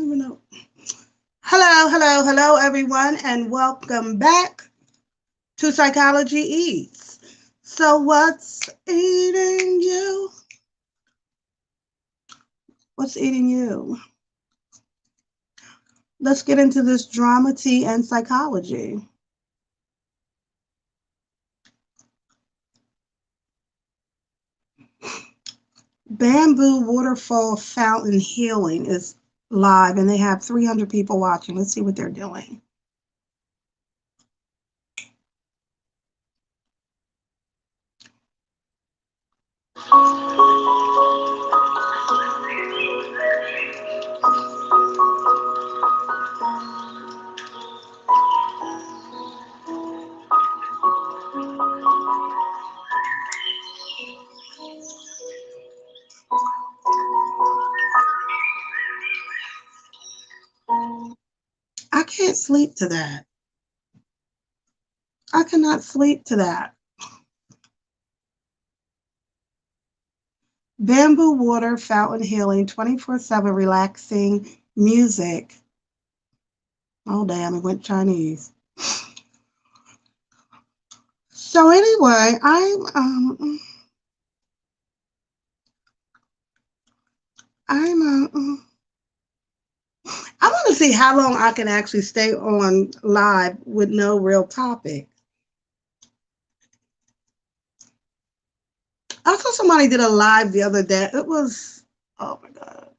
even know. Hello, hello, hello, everyone, and welcome back to Psychology Eats. So, what's eating you? What's eating you? Let's get into this drama, tea, and psychology. Bamboo Waterfall Fountain Healing is live, and they have 300 people watching. Let's see what they're doing. I can't sleep to that. I cannot sleep to that. Bamboo water fountain healing, 24/7 relaxing music. Oh, damn, it went Chinese. So anyway, I want to see how long I can actually stay on live with no real topic. I saw somebody did a live the other day. It was, oh my God,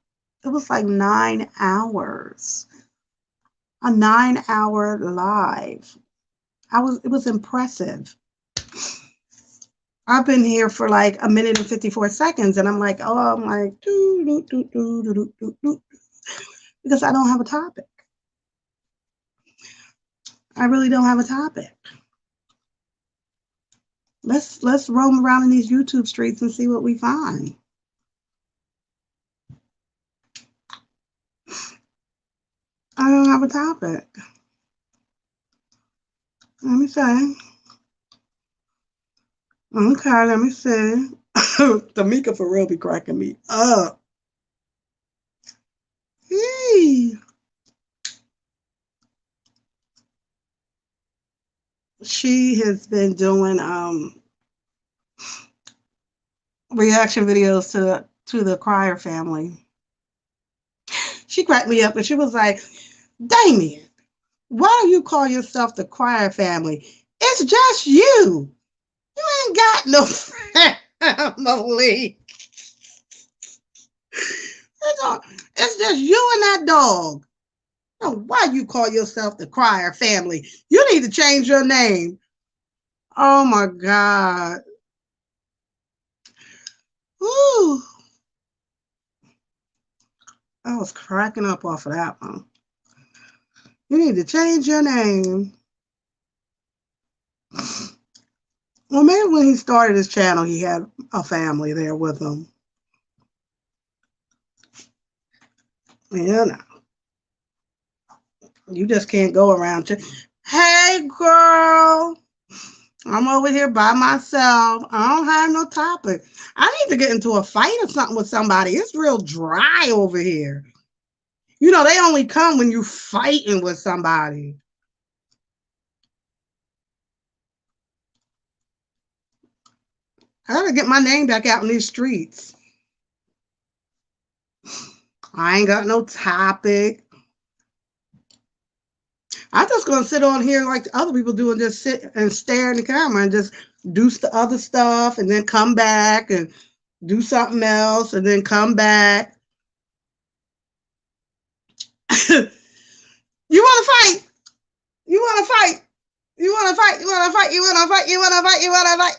it was like 9 hours, a 9 hour live. It was impressive. I've been here for like a minute and 54 seconds, and I'm like, doo, doo, doo, doo, doo, doo, doo, doo, because I don't have a topic. I really don't have a topic. Let's roam around in these YouTube streets and see what we find. I don't have a topic. Let me see. Okay, let me see. Tamika for real be cracking me up. Hey. She has been doing reaction videos to the Crier family. She cracked me up and she was like, Damien, why do you call yourself the Crier family? It's just you. You ain't got no family. It's just you and that dog. Why you call yourself the Crier family? You need to change your name. Oh my God. Woo. I was cracking up off of that one. You need to change your name. Well, maybe when he started his channel, he had a family there with him. You know, you just can't go around. Hey, girl, I'm over here by myself. I don't have no topic. I need to get into a fight or something with somebody. It's real dry over here. You know, they only come when you fighting with somebody. I gotta get my name back out in these streets. I ain't got no topic. I'm just gonna sit on here like other people do and just sit and stare in the camera and just do the other stuff and then come back and do something else and then come back. You want to fight? You want to fight? You want to fight? You want to fight? You want to fight? You want to fight? You want to fight?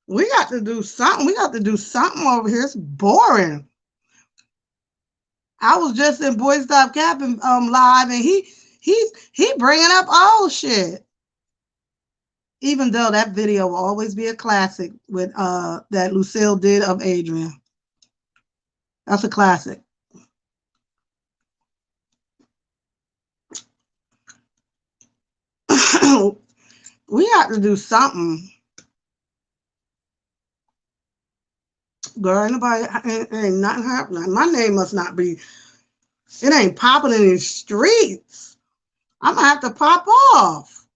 We got to do something. We got to do something over here. It's boring. I was just in Boy Stop Capping live, and he bringing up old shit. Even though that video will always be a classic with that Lucille did of Adrian. That's a classic. We have to do something. Girl, ain't nothing happening. My name must not be It ain't popping in the streets. I'm gonna have to pop off.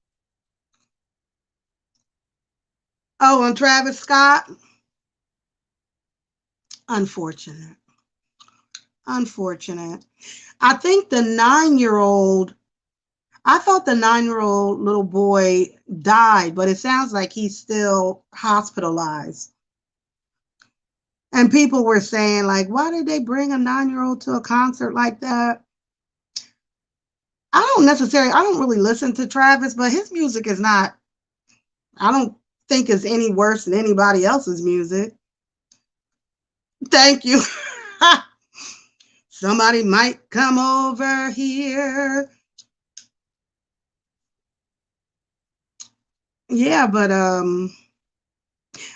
Oh, and Travis Scott, unfortunate. Unfortunate. I think the 9-year old, I thought the 9-year old little boy died, but it sounds like he's still hospitalized. And people were saying, like, why did they bring a 9-year old to a concert like that? I don't really listen to Travis, but his music is not, I don't think it's any worse than anybody else's music. Thank you. Somebody might come over here. Yeah, but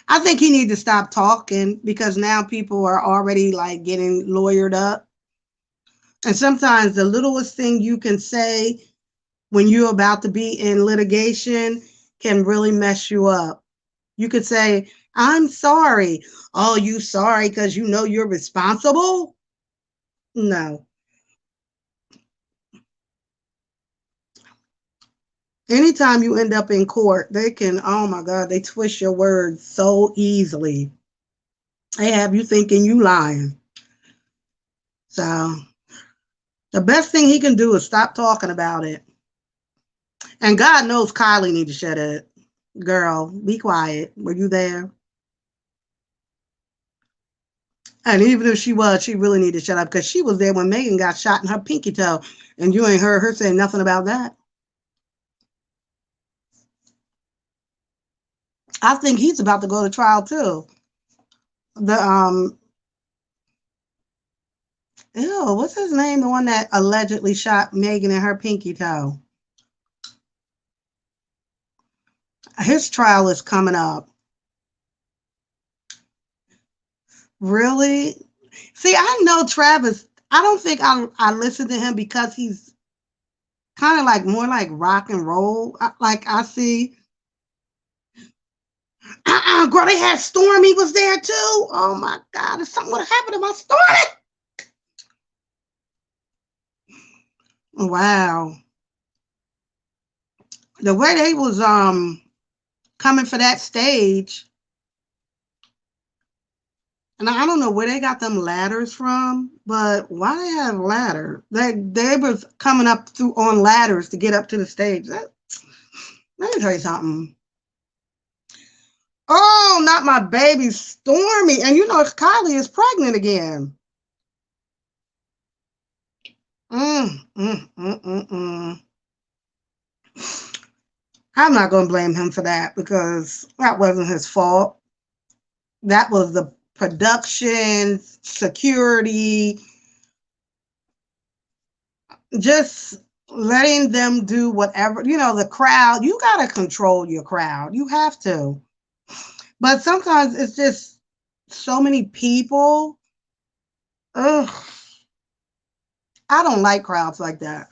I think he need to stop talking because now people are already like getting lawyered up. And sometimes the littlest thing you can say when you're about to be in litigation can really mess you up. You could say, I'm sorry. Oh, you sorry because you know you're responsible? No. Anytime you end up in court, they can, oh my God, they twist your words so easily. They have you thinking you lying. So the best thing he can do is stop talking about it. And God knows Kylie need to shut it. Girl, be quiet. Were you there? And even if she was, she really need to shut up because she was there when Megan got shot in her pinky toe, and you ain't heard her say nothing about that. I think he's about to go to trial too. The ew, what's his name? The one that allegedly shot Megan in her pinky toe. His trial is coming up. Really? See, I know Travis. I don't think I listen to him because he's kind of like more like rock and roll. Like I see. Girl, they had Stormy was there too. Oh my God, if something would have happened to my Stormy. Wow. The way they was coming for that stage, and I don't know where they got them ladders from, but why they have ladder? They was coming up through on ladders to get up to the stage. Let me tell you something. Oh, not my baby Stormy. And you know Kylie is pregnant again. Mm, mm, mm, mm, mm. I'm not going to blame him for that because that wasn't his fault. That was the production, security, just letting them do whatever. You know, the crowd, you got to control your crowd. You have to. But sometimes it's just so many people. Ugh, I don't like crowds like that.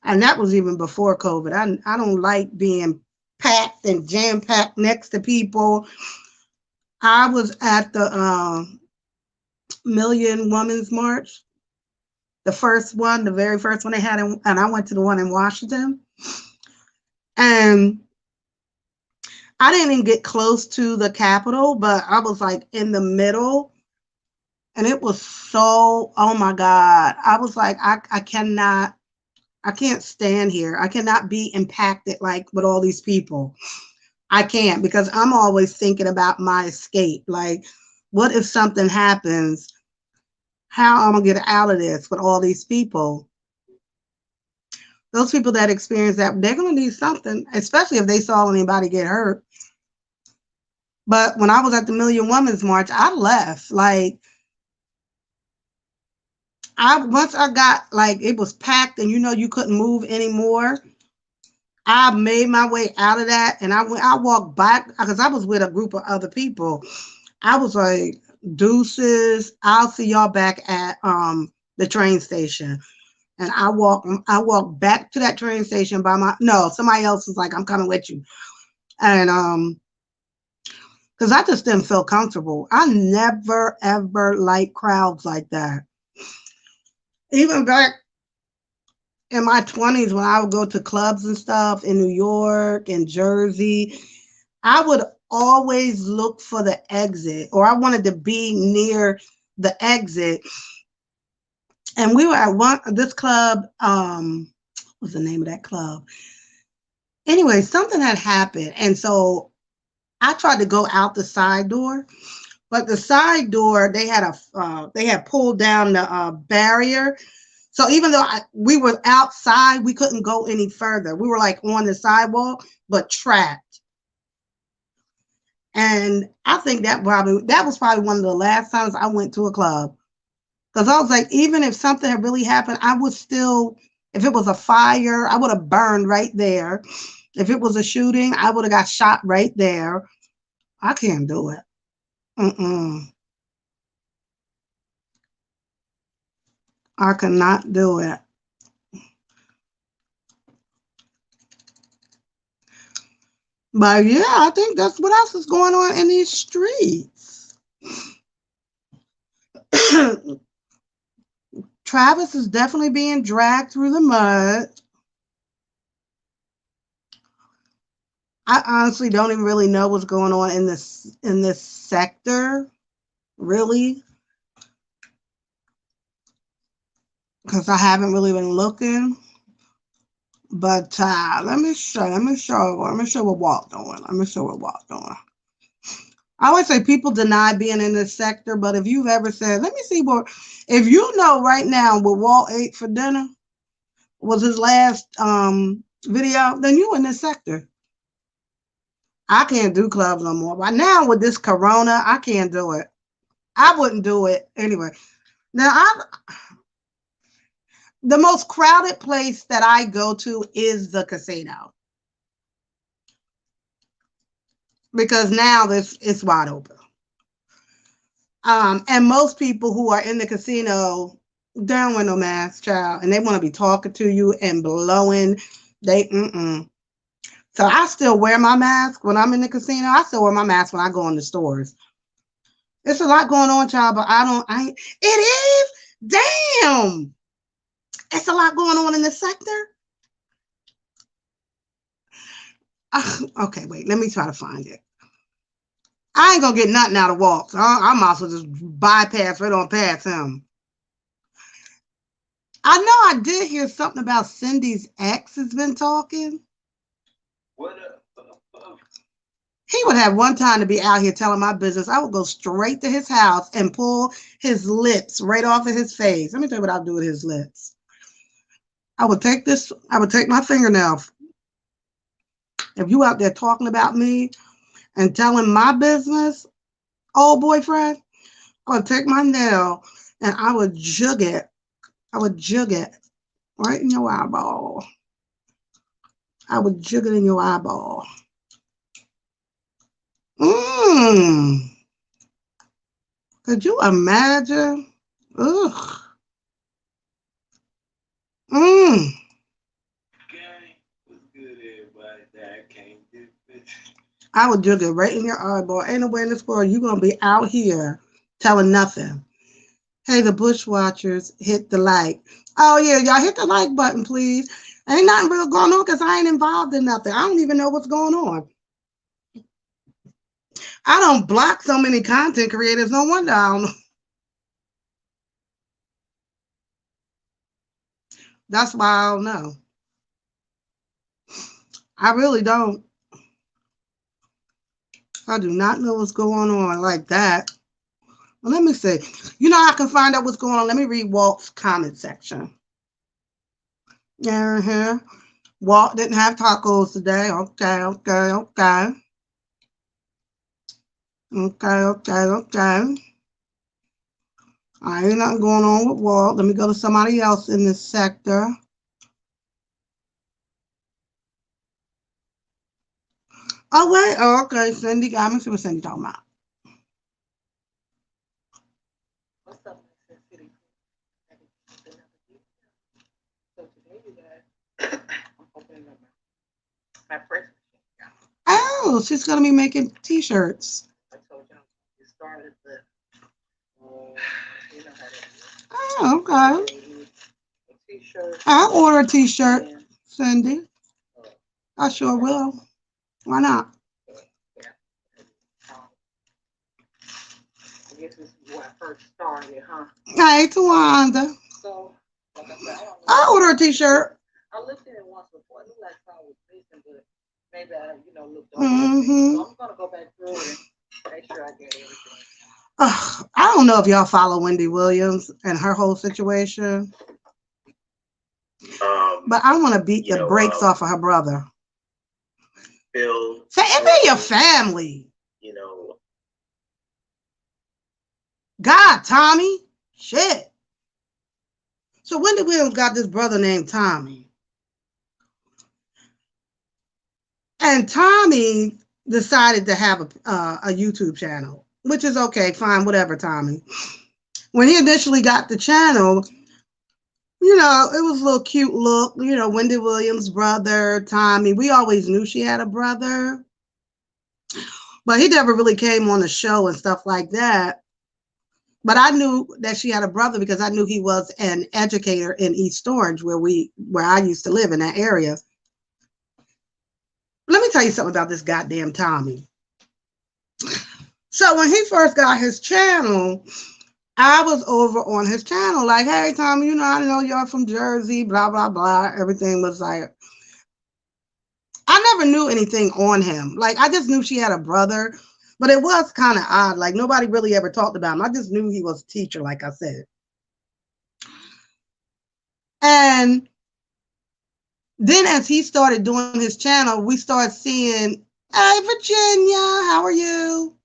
And that was even before COVID. I don't like being packed and jam packed next to people. I was at the Million Women's March, the first one, the very first one they had, and I went to the one in Washington. And I didn't even get close to the Capitol, but I was like in the middle. And it was so, oh my God. I was like, I cannot, I can't stand here. I cannot be impacted like with all these people. I can't because I'm always thinking about my escape. Like, what if something happens? How am I gonna get out of this with all these people? Those people that experience that, they're gonna need something, especially if they saw anybody get hurt. But when I was at the Million Women's March, I left. Like, once I got like it was packed and you know you couldn't move anymore. I made my way out of that and I walked back because I was with a group of other people. I was like, deuces, I'll see y'all back at the train station. And I walked back to that train station by my no, somebody else was like, I'm coming with you. And because I just didn't feel comfortable. I never ever liked crowds like that. Even back in my 20s when I would go to clubs and stuff in New York and Jersey, I would always look for the exit, or I wanted to be near the exit. And we were at one this club, what's the name of that club? Anyway, something had happened. And so I tried to go out the side door, but the side door they had pulled down the barrier. So even though we were outside, we couldn't go any further. We were like on the sidewalk, but trapped. And I think that was probably one of the last times I went to a club. Because I was like, even if something had really happened, I would still, if it was a fire, I would have burned right there. If it was a shooting, I would have got shot right there. I can't do it. Mm-mm. I cannot do it. But yeah, I think that's what else is going on in these streets. Travis is definitely being dragged through the mud. I honestly don't even really know what's going on in this sector, really, because I haven't really been looking. But let me show what Walt doing. Let me show what Walt doing. I always say people deny being in this sector, but if you've ever said, let me see what, if you know right now what Walt ate for dinner was his last video, then you in this sector. I can't do clubs no more. But now with this corona, I can't do it. I wouldn't do it anyway. Now the most crowded place that I go to is the casino because now this it's wide open. And most people who are in the casino, they don't wear no mask, child, and they want to be talking to you and blowing. They mm-mm. So I still wear my mask when I'm in the casino. I still wear my mask when I go in the stores. It's a lot going on, child, but I don't. I it is damn. It's a lot going on in the sector. Okay, wait. Let me try to find it. I ain't gonna get nothing out of Walt. So I might as well just bypass right on past him. I know I did hear something about Cindy's ex has been talking. What He would have one time to be out here telling my business. I would go straight to his house and pull his lips right off of his face. Let me tell you what I'll do with his lips. I would take my fingernail. If you out there talking about me and telling my business, old boyfriend, I would take my nail and I would jug it. I would jug it right in your eyeball. I would jug it in your eyeball. Mmm. Could you imagine? Ugh. Mmm. I would jug it right in your eyeball. Ain't no way in this world you gonna be out here telling nothing. Hey, the Bushwatchers, hit the like. Oh yeah, y'all hit the like button, please. Ain't nothing real going on because I ain't involved in nothing. I don't even know what's going on. I don't block so many content creators. No wonder I don't know. That's why I don't know. I really don't. I do not know what's going on like that. Well, let me see. You know how I can find out what's going on? Let me read Walt's comment section. Uh-huh. Walt didn't have tacos today. Okay, okay, okay. Okay, okay, okay. Ain't nothing going on with Walt. Let me go to somebody else in this sector. Oh, wait. Oh, okay. Cindy got me. See what Cindy talking about. What's up, City? So today, you guys, I'm opening up my press machine. Oh, she's going to be making T-shirts. I told you, you started the, you know how that is. Oh, okay. I'll order a t-shirt, Cindy. I sure will. Why not? Hey, Tawanda. I order a t-shirt. Mm-hmm. I don't know if y'all follow Wendy Williams and her whole situation, but I want to beat the brakes off of her brother. Say it be your family. God, Tommy. Shit. So Wendy Williams got this brother named Tommy. And Tommy decided to have a YouTube channel, which is okay, fine, whatever, Tommy. When he initially got the channel, it was a little cute look. Wendy Williams' brother, Tommy. We always knew she had a brother, but he never really came on the show and stuff like that. But I knew that she had a brother because I knew he was an educator in East Orange, where I used to live in that area. Let me tell you something about this goddamn Tommy. So when he first got his channel, I was over on his channel like, hey, Tommy, I know you're from Jersey, blah, blah, blah. Everything was like, I never knew anything on him. Like, I just knew she had a brother, but it was kind of odd. Like, nobody really ever talked about him. I just knew he was a teacher, like I said. And then as he started doing his channel, we started seeing, hey, Virginia, how are you?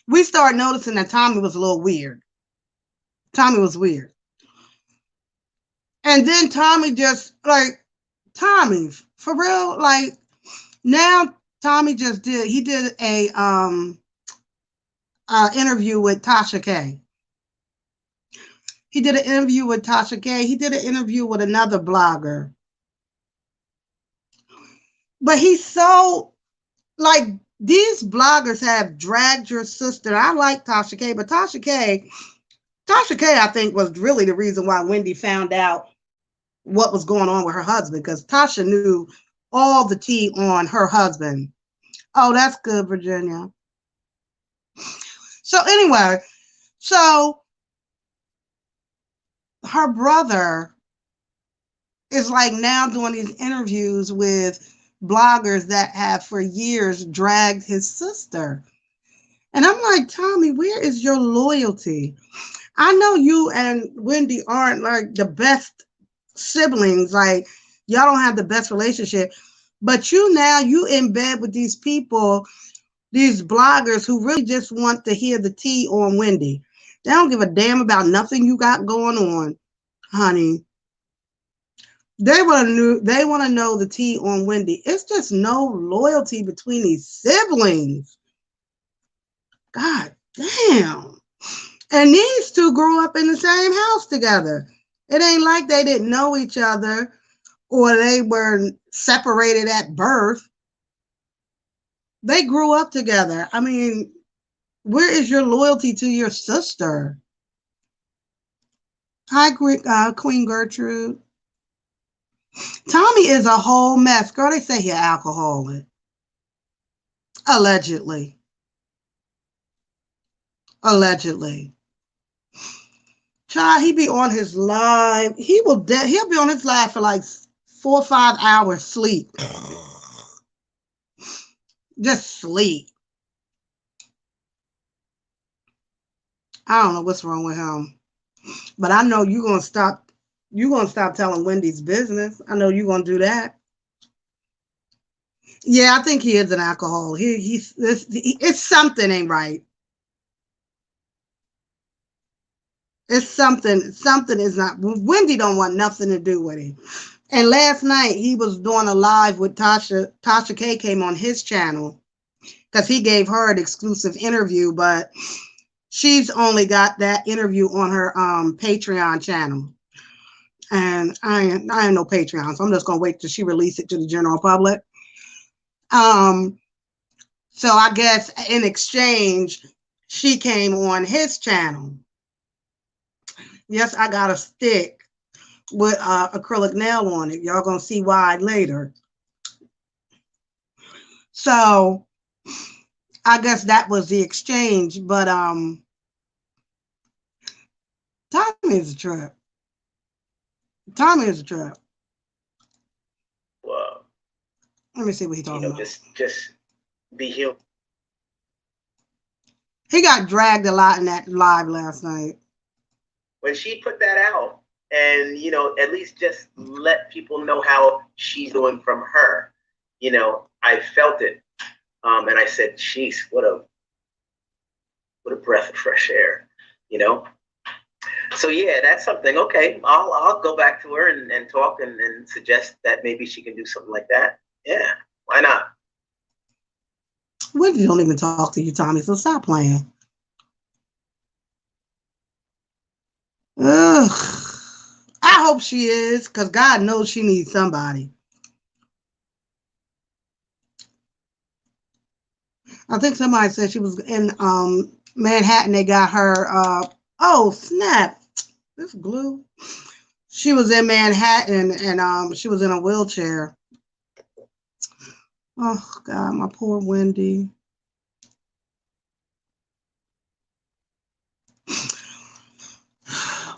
We started noticing that Tommy was a little weird. Tommy was weird. And then Tommy just like, Tommy, for real, like now Tommy just did a interview with Tasha K. He did an interview with Tasha K. He did an interview with another blogger. But he's so like, these bloggers have dragged your sister. I like Tasha K, but Tasha K, I think, was really the reason why Wendy found out what was going on with her husband, because Tasha knew all the tea on her husband. Oh, that's good, Virginia. So anyway, so her brother is like now doing these interviews with bloggers that have for years dragged his sister. And I'm like, Tommy, where is your loyalty? I know you and Wendy aren't like the best siblings. Like, y'all don't have the best relationship. But you in bed with these people, these bloggers who really just want to hear the tea on Wendy. They don't give a damn about nothing you got going on, honey. They want to know the tea on Wendy. It's just no loyalty between these siblings. God damn. And these two grew up in the same house together. It ain't like they didn't know each other or they were separated at birth. They grew up together. I mean, where is your loyalty to your sister? Hi, Queen Gertrude. Tommy is a whole mess. Girl, they say he's alcoholic. Allegedly. Child, he be on his live. He'll be on his live for like 4 or 5 hours sleep. Just sleep. I don't know what's wrong with him. But I know you're gonna stop telling Wendy's business. I know you're gonna do that. Yeah, I think he is an alcoholic. It's something ain't right. It's something is not. Wendy don't want nothing to do with him. And last night he was doing a live with Tasha. Tasha K came on his channel because he gave her an exclusive interview, but she's only got that interview on her Patreon channel. And I ain't no Patreon, so I'm just gonna wait till she release it to the general public. So I guess in exchange, she came on his channel. Yes, I got a stick with acrylic nail on it. Y'all gonna see why later. So I guess that was the exchange, but Tommy is a trip. Tommy is a trip. Well, Let me see what he's talking about. just be human. He got dragged a lot in that live last night. When she put that out, and at least just let people know how she's doing from her. I felt it, and I said, "Jeez, what a breath of fresh air," you know. So yeah, that's something. Okay, I'll go back to her and talk and suggest that maybe she can do something like that. Yeah, why not? Wendy don't even talk to you, Tommy, so stop playing. Ugh. I hope she is, because God knows she needs somebody. I think somebody said she was in Manhattan. They got her. Oh snap! This glue. She was in Manhattan and she was in a wheelchair. Oh God, my poor Wendy.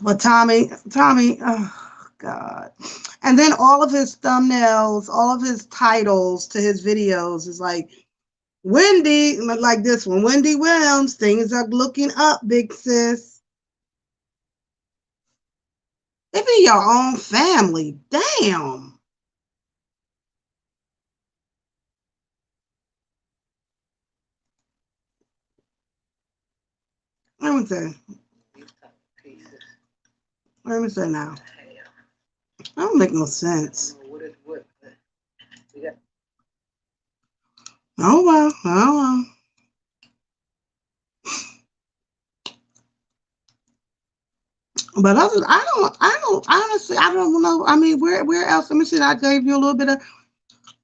But Tommy, oh God. And then all of his thumbnails, all of his titles to his videos is like Wendy, like this one, Wendy Williams, things are looking up, big sis. It be your own family. Damn. Let me say. Let me say now. That don't make no sense. Oh well, oh well. But other, I don't, honestly, I don't know. I mean, where else? Let me see. I gave you a little bit of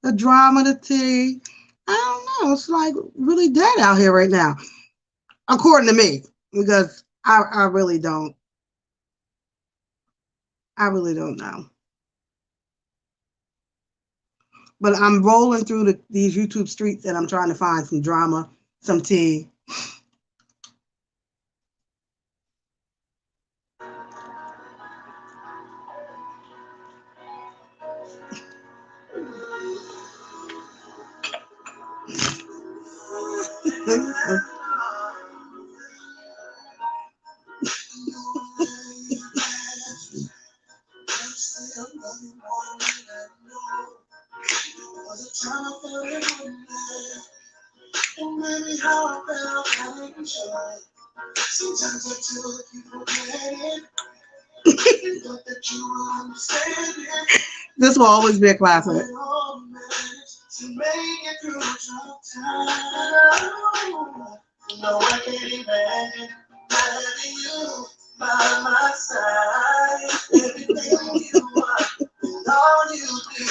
the drama, the tea. I don't know. It's like really dead out here right now, according to me, because I really don't. I really don't know. But I'm rolling through these YouTube streets and I'm trying to find some drama, some tea. This will always be a classic. No, I can't imagine having you by my side. Everything you are and all you do,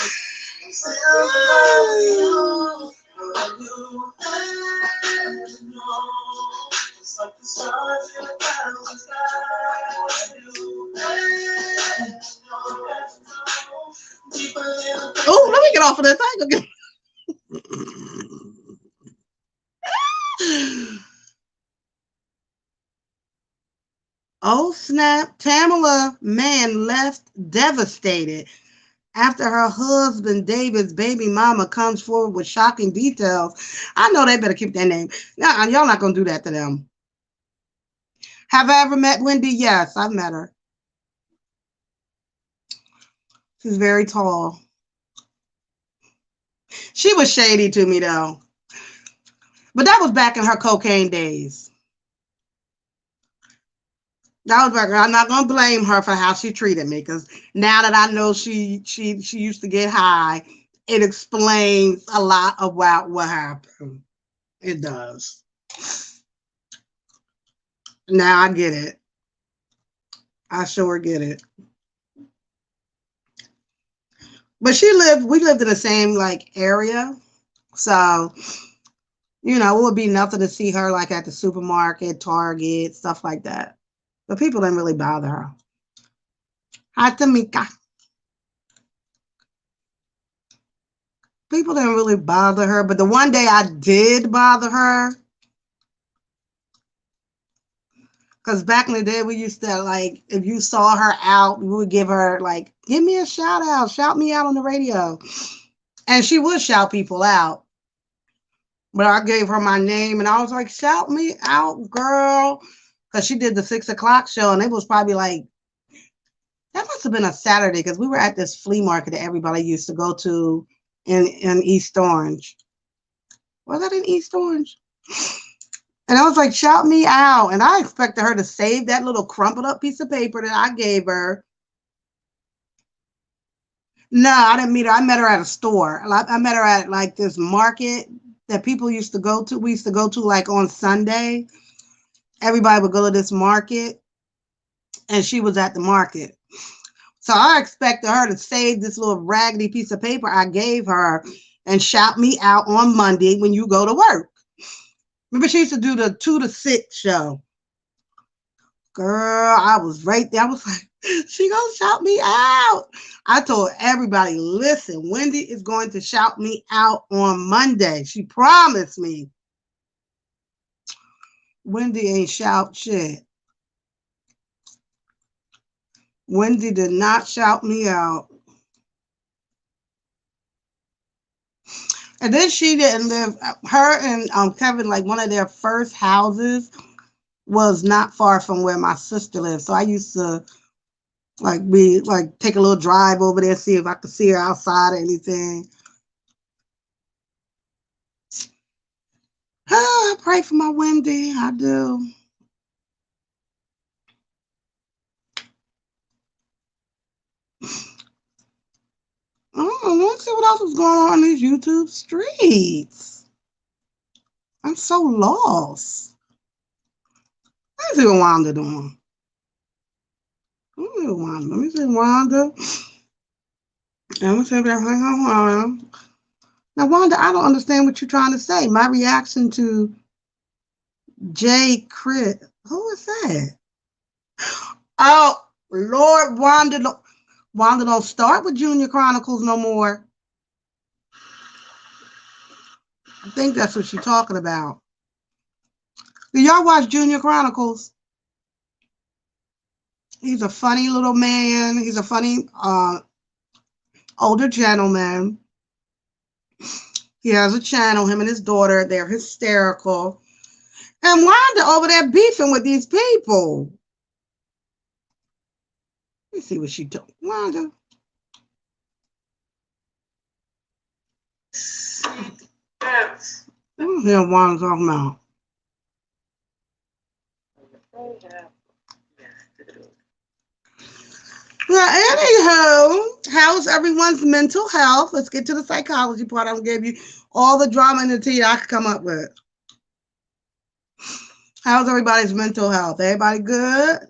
I'm still love you. Love you, and you know, it's like the stars in a thousand skies. You, and you know, deeper than oh, let me get off of this. I ain't gonna get. Oh snap, Tamala man left devastated after her husband David's baby mama comes forward with shocking details. I know they better keep their name. Nah, y'all not gonna do that to them. Have I ever met Wendy? Yes, I've met her. She's very tall. She was shady to me though. But that was back in her cocaine days. That was back. I'm not gonna blame her for how she treated me because now that I know she used to get high, it explains a lot about what happened. It does. Now I get it. I sure get it. But we lived in the same like area. So, it would be nothing to see her like at the supermarket, Target, stuff like that. But people didn't really bother her. Hi, Tamika. People didn't really bother her, but the one day I did bother her, because back in the day we used to, like, if you saw her out, we would give her, like, give me a shout out, shout me out on the radio. And she would shout people out. But I gave her my name and I was like, shout me out, girl. Because she did the 6 o'clock show and it was probably like, that must have been a Saturday because we were at this flea market that everybody used to go to in East Orange. Was that in East Orange? And I was like, shout me out. And I expected her to save that little crumpled up piece of paper that I gave her. No, I didn't meet her. I met her at a store. I met her at like this market that people used to go to. We used to go to like on Sunday. Everybody would go to this market and she was at the market. So I expected her to save this little raggedy piece of paper I gave her and shout me out on Monday when you go to work. Remember, she used to do the 2 to 6 show. Girl, I was right there. I was like, she gonna shout me out. I told everybody, listen, Wendy is going to shout me out on Monday. She promised me. Wendy ain't shout shit. Wendy did not shout me out. And then she didn't live, her and Kevin, like one of their first houses was not far from where my sister lived. So I used to take a little drive over there, see if I could see her outside or anything. I pray for my Wendy. I do. Let's see what else is going on these YouTube streets. I'm so lost. Let me see what Wanda doing. Let me see Wanda. Let me see if everything on Wanda. Now, Wanda, I don't understand what you're trying to say. My reaction to Jay Crit. Who is that? Oh, Lord, Wanda. Wanda don't start with Junior Chronicles no more. I think that's what she's talking about. Do y'all watch Junior Chronicles? He's a funny little man. He's a funny older gentleman. He has a channel, him and his daughter. They're hysterical. And Wanda over there beefing with these people. Let me see what she doing. Wanda. Yes. I don't hear Wanda talking about. Well, anywho, how's everyone's mental health? Let's get to the psychology part. I'm gonna give you all the drama and the tea I could come up with. How's everybody's mental health? Everybody good?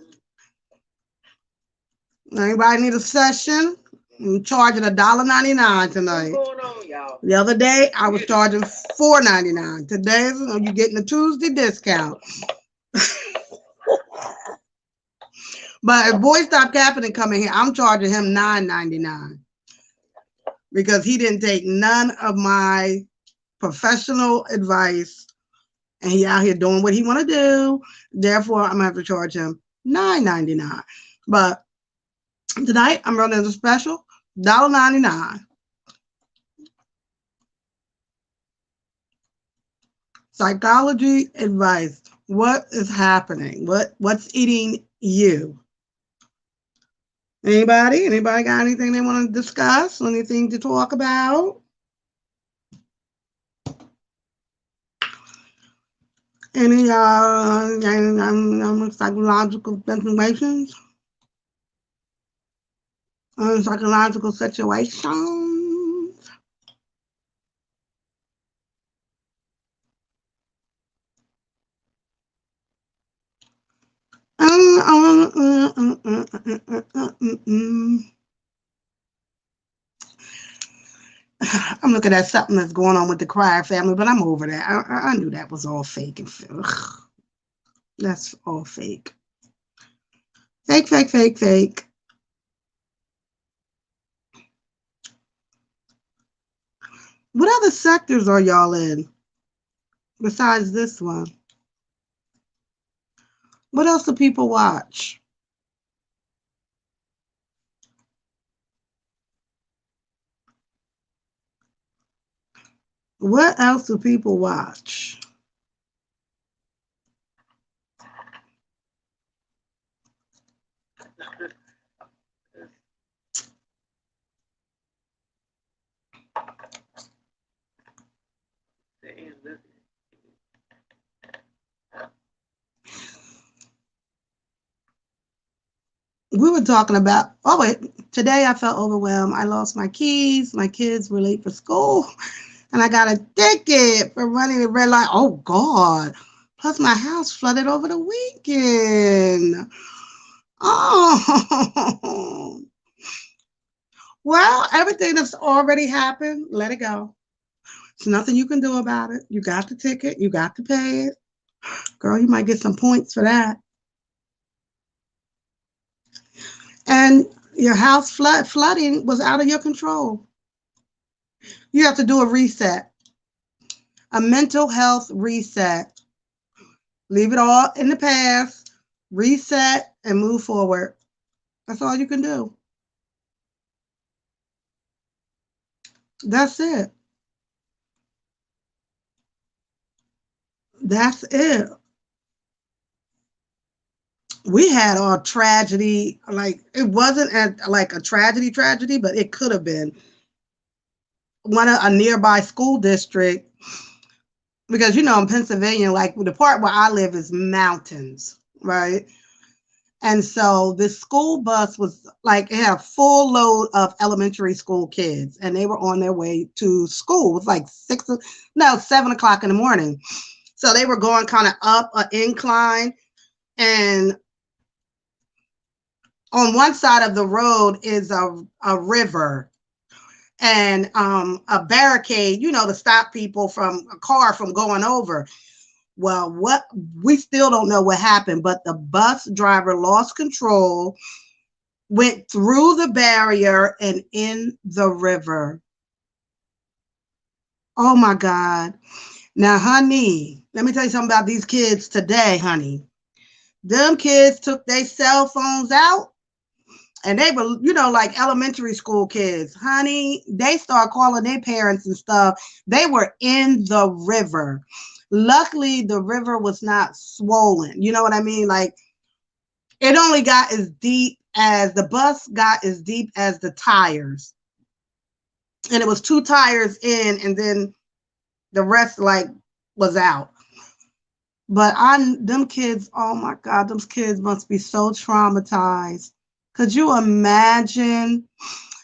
Anybody need a session? I'm charging $1.99 tonight. What's going on, y'all? The other day, I was charging $4.99. Today, you're getting a Tuesday discount. But if Boy Stop Capping and coming here, I'm charging him $9.99 because he didn't take none of my professional advice, and he out here doing what he want to do. Therefore, I'm gonna have to charge him $9.99. But tonight, I'm running a special $1.99. Psychology advice. What is happening? What's eating you? Anybody? Anybody got anything they want to discuss? Anything to talk about? Any psychological situations? Psychological situations? I'm looking at something that's going on with the Crier family, but I'm over that. I knew that was all fake and ugh. That's all fake. Fake, fake, fake, fake. What other sectors are y'all in besides this one? What else do people watch? What else do people watch? We were talking about, oh wait, today I felt overwhelmed. I lost my keys. My kids were late for school. And I got a ticket for running the red light. Oh God. Plus my house flooded over the weekend. Oh. Well, everything that's already happened, let it go. There's nothing you can do about it. You got the ticket. You got to pay it. Girl, you might get some points for that. And your house flooding was out of your control. You have to do a reset, a mental health reset. Leave it all in the past, reset, and move forward. That's all you can do. That's it. That's it. We had our tragedy, like it wasn't like a tragedy, but it could have been one of a nearby school district because in Pennsylvania, like the part where I live is mountains, right? And so this school bus was like, it had a full load of elementary school kids, and they were on their way to school. It was like 7 o'clock in the morning. So they were going kind of up an incline, and on one side of the road is a river and a barricade, to stop people from a car from going over. Well, what we still don't know what happened, but the bus driver lost control, went through the barrier and in the river. Oh my God. Now, honey, let me tell you something about these kids today, honey. Them kids took their cell phones out and they were, like elementary school kids. Honey, they start calling their parents and stuff. They were in the river. Luckily, the river was not swollen. You know what I mean? Like, it only got as deep as the bus got as deep as the tires. And it was 2 tires in, and then the rest like was out. But them kids, oh my God, those kids must be so traumatized. Could you imagine?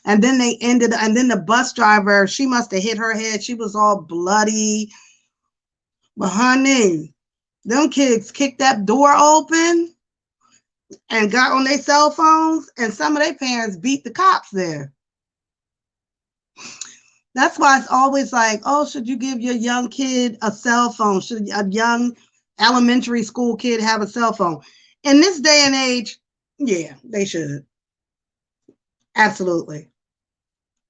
And then and then the bus driver, she must have hit her head. She was all bloody. But honey, them kids kicked that door open and got on their cell phones, and some of their parents beat the cops there. That's why it's always like, oh, should you give your young kid a cell phone? Should a young elementary school kid have a cell phone? In this day and age, yeah, they should. Absolutely.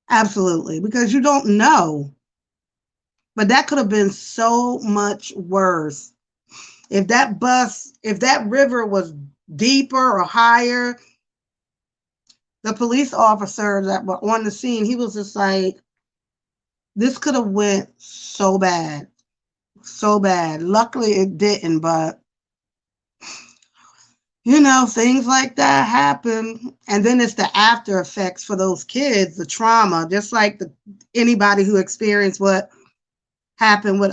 Absolutely. Because you don't know. But that could have been so much worse. If that river was deeper or higher, the police officer that were on the scene, he was just like, this could have went so bad. So bad. Luckily it didn't, but things like that happen. And then it's the after effects for those kids, the trauma, just like anybody who experienced what happened with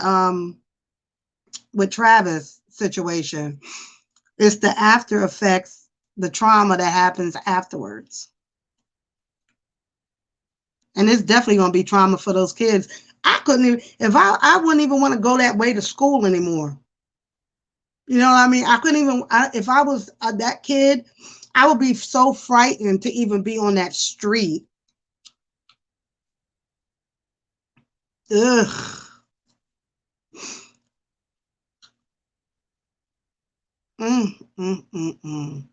Travis situation. It's the after effects, the trauma that happens afterwards. And it's definitely going to be trauma for those kids. I couldn't even, if I wouldn't even want to go that way to school anymore. You know what I mean? I couldn't even, if I was that kid, I would be so frightened to even be on that street. Ugh. Mm, mm, mm, mm.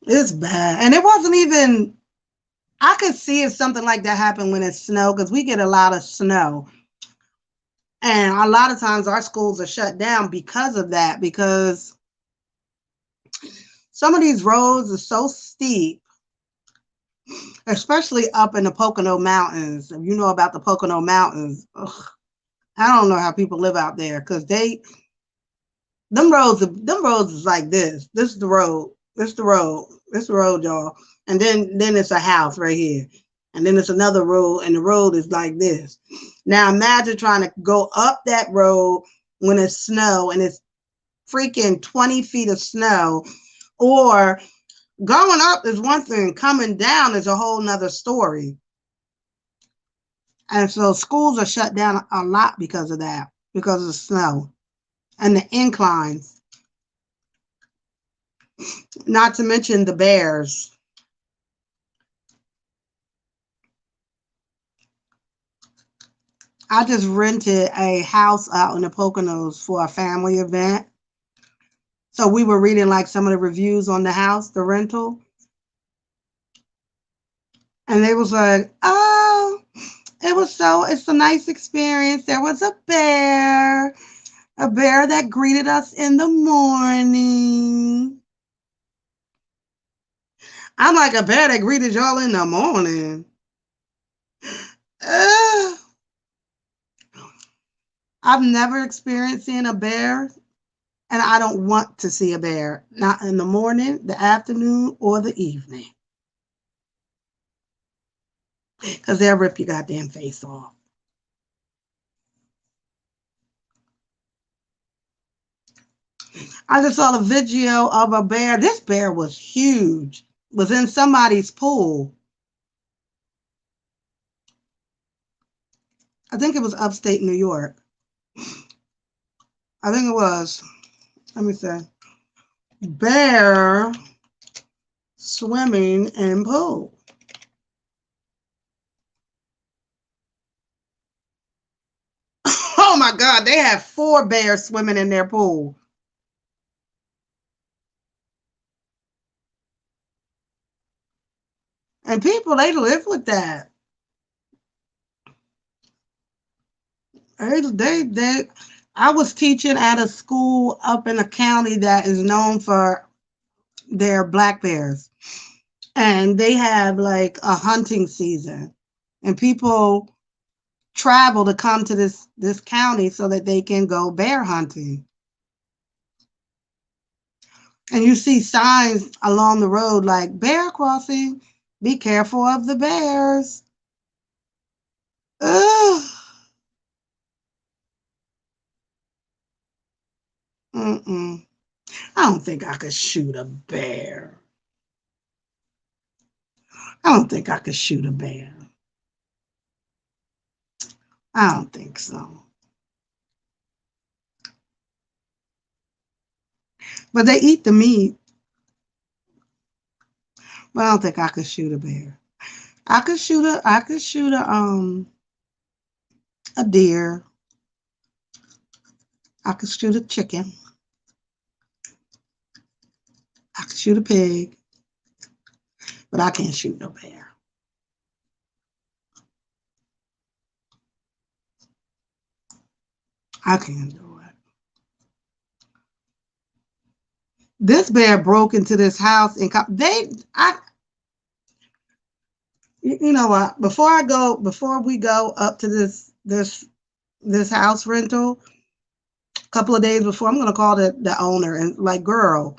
It's bad. And it wasn't even, I could see if something like that happened when it's snow, because we get a lot of snow. And a lot of times our schools are shut down because of that, because some of these roads are so steep, especially up in the Pocono Mountains. If you know about the Pocono Mountains, ugh, I don't know how people live out there, because them roads is like this. This is the road. This is the road. This is the road, y'all. And then it's a house right here. And then it's another road, and the road is like this. Now imagine trying to go up that road when it's snow and it's freaking 20 feet of snow. Or going up is one thing, coming down is a whole nother story. And so schools are shut down a lot because of that, because of the snow and the inclines. Not to mention the bears. I just rented a house out in the Poconos for a family event. So we were reading like some of the reviews on the house, the rental. And they was like, oh, it's a nice experience. There was a bear that greeted us in the morning. I'm like, a bear that greeted y'all in the morning. I've never experienced seeing a bear, and I don't want to see a bear, not in the morning, the afternoon, or the evening, because they'll rip your goddamn face off. I just saw the video of a bear. This bear was huge, was in somebody's pool. I think it was upstate New York. I think it was. Let me see. Bear swimming in pool. Oh my God, they have 4 bears swimming in their pool. And people, they live with that. I was teaching at a school up in a county that is known for their black bears. And they have like a hunting season. And people travel to come to this county so that they can go bear hunting. And you see signs along the road like bear crossing, be careful of the bears. Ugh. Mm-mm. I don't think I could shoot a bear. I don't think I could shoot a bear. I don't think so. But they eat the meat. But I don't think I could shoot a bear. I could shoot a deer. I could shoot a chicken. I could shoot a pig. But I can't shoot no bear. I can't do it. This bear broke into this house and you know what? Before we go up to this house rental, a couple of days before, I'm gonna call the owner and like, girl,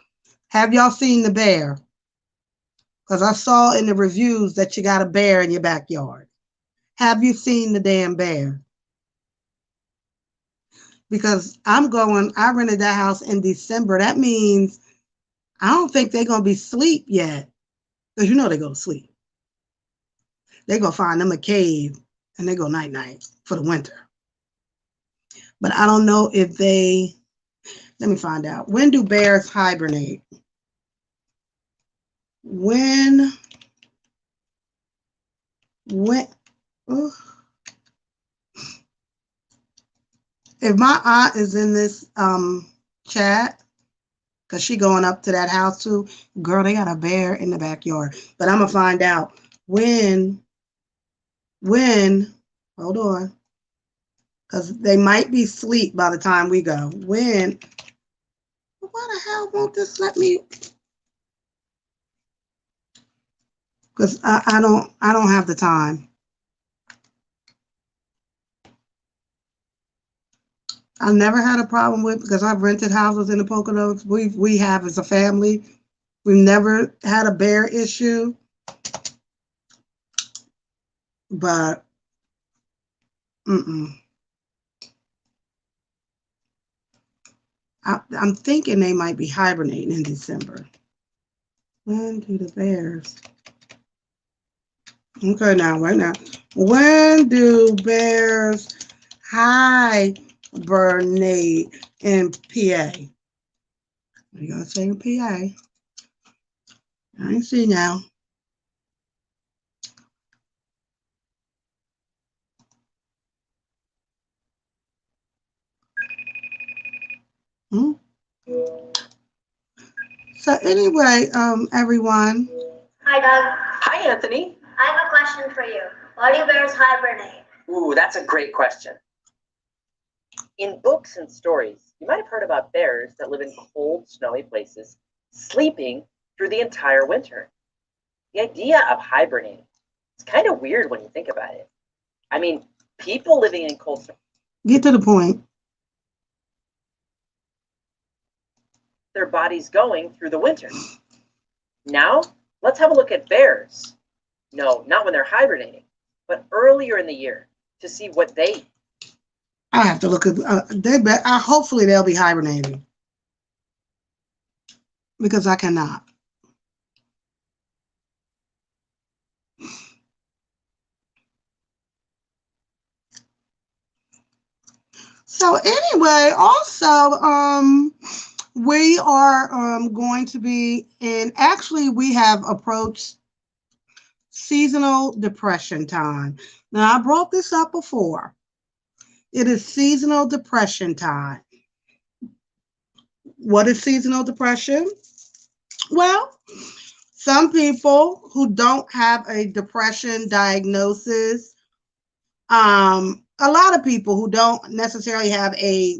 have y'all seen the bear? Because I saw in the reviews that you got a bear in your backyard. Have you seen the damn bear? Because I rented that house in December. That means I don't think they're gonna be asleep yet. Because you know they go to sleep. They're gonna find them a cave and they go night-night for the winter. But I don't know if let me find out. When do bears hibernate? When oh. If my aunt is in this chat, because she going up to that house too, girl, they got a bear in the backyard. But I'm gonna find out when, when, hold on, because they might be asleep by the time we go. When, why the hell won't this let me? Because I don't have the time. I never had a problem with because I've rented houses in the Poconos. We have as a family. We've never had a bear issue, but mm-mm. I'm thinking they might be hibernating in December. When do the bears? Okay, now wait now. When do bears hibernate in PA? You gonna say in PA? I see now. Hmm? So anyway, everyone. Hi, Doug. Hi, Anthony. I have a question for you. Why do bears hibernate? Ooh, that's a great question. In books and stories, you might have heard about bears that live in cold, snowy places, sleeping through the entire winter. The idea of hibernating is kind of weird when you think about it. I mean, people living in cold snow. Get to the point. Their bodies going through the winter. Now, let's have a look at bears. No, not when they're hibernating, but earlier in the year to see what they eat. I have to look at. Hopefully they'll be hibernating because I cannot. So anyway, also, we are going to be in. Actually, we have approached seasonal depression time. Now, I brought this up before. It is seasonal depression time. What is seasonal depression? Well, some people who don't have a depression diagnosis, a lot of people who don't necessarily have a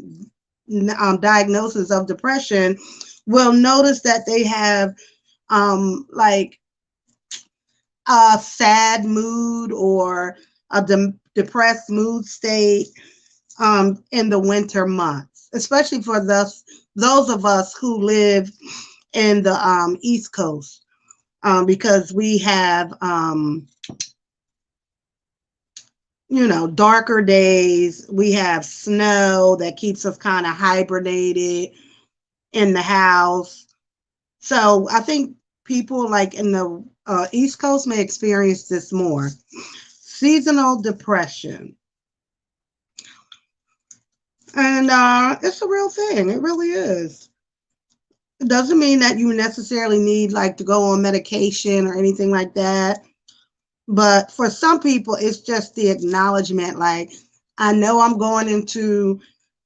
diagnosis of depression will notice that they have like a sad mood or a depressed mood state in the winter months, especially for those of us who live in the East Coast, because we have darker days. We have snow that keeps us kind of hibernated in the house. So I think people like in the East Coast may experience this more. Seasonal depression. And it's a real thing. It really is. It doesn't mean that you necessarily need like to go on medication or anything like that. But for some people, it's just the acknowledgement, like, I know I'm going into,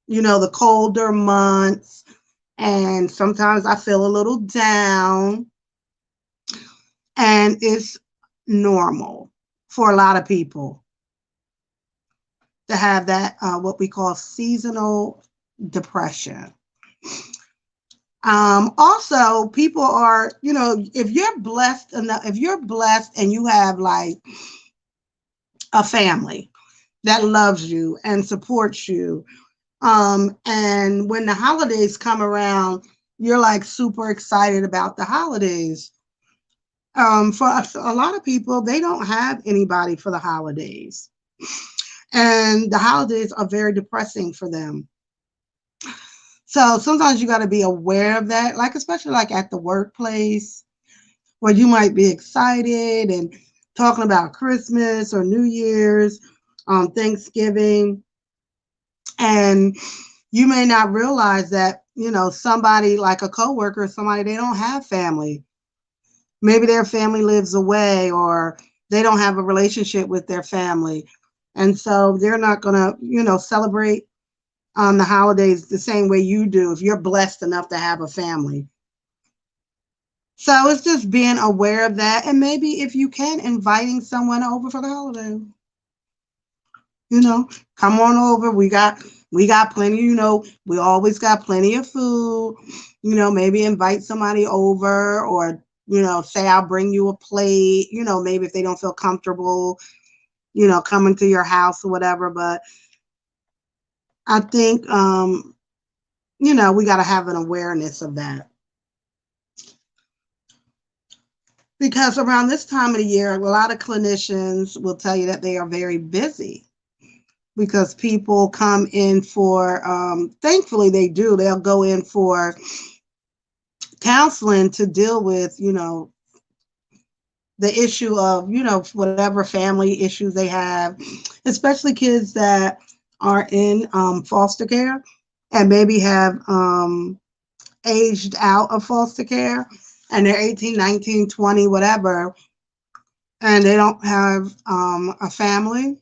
the colder months, and sometimes I feel a little down, and it's normal for a lot of people to have that, what we call seasonal depression. Also, people are, if you're blessed enough, if you're blessed and you have like a family that loves you and supports you, and when the holidays come around, you're like super excited about the holidays. For a lot of people, they don't have anybody for the holidays, and the holidays are very depressing for them. So sometimes you got to be aware of that, like especially like at the workplace where you might be excited and talking about Christmas or New Year's, Thanksgiving, and you may not realize that, somebody like a coworker, somebody, they don't have family. Maybe their family lives away or they don't have a relationship with their family. And so they're not going to, celebrate the holidays the same way you do if you're blessed enough to have a family. So it's just being aware of that, and maybe if you can, inviting someone over for the holiday. You know, come on over. We got plenty. We always got plenty of food. Maybe invite somebody over, or say I'll bring you a plate. Maybe if they don't feel comfortable, coming to your house or whatever. But I think we got to have an awareness of that. Because around this time of the year, a lot of clinicians will tell you that they are very busy because people come in for, thankfully they do, they'll go in for counseling to deal with, the issue of, whatever family issues they have, especially kids that are in foster care and maybe have aged out of foster care and they're 18, 19, 20, whatever, and they don't have a family.